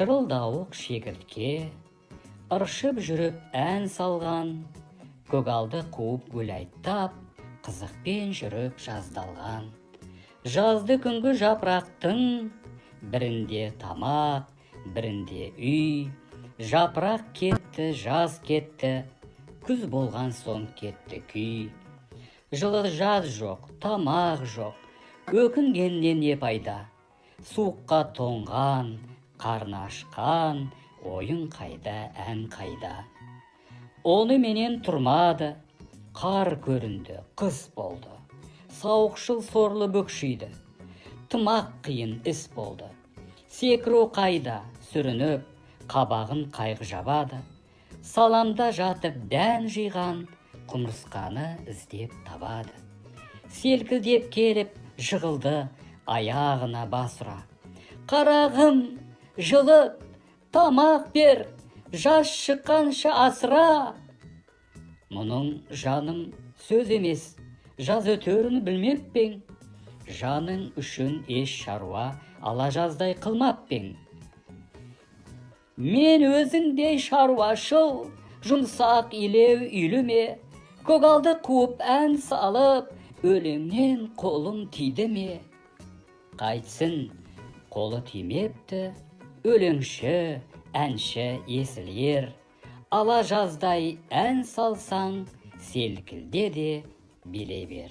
Шырылдауық шегіртке, ыршып жүріп ән салған, көгалды қуып гүл айттап, қызықпен жүріп жаздалған. Жазды күнгі жапырақтың, бірінде тамақ, бірінде үй. Жапырақ кетті, жаз кетті, күз болған соң кетті күй. Жылы жаз жоқ, тамақ жоқ, өкінгеннен не пайда? Суыққа тоңған, қарны ашқан, ойын қайда, ән қайда? Оны менен тұрмады, қар көрінді, қыс болды. Сауықшыл сорлы бүкшейді, тымақ қиын іс болды. Секіру қайда, сүрініп, қабағын қайғы жабады. Саламда жатып дән жиған, құмырсқаны іздеп табады. Селкілдеп келіп жығылды аяғына басыра. Қарағым, жылып, тамақ бер, жас шыққанша асыра. Мұның жаным сөз емес, жаз өтерін білмеп пең. Жаның үшін еш шаруа ала жаздай қылмап пең. Мен өзіңдей шаруашыл, жұмсақ илеу үйліме, көгалды қуып ән салып, өлеңнен қолым тиді ме? Қайтсын, қолы тимепті, өлеңші, әнші есілер. Ала жаздай ән салсаң, селкілде де билей бер.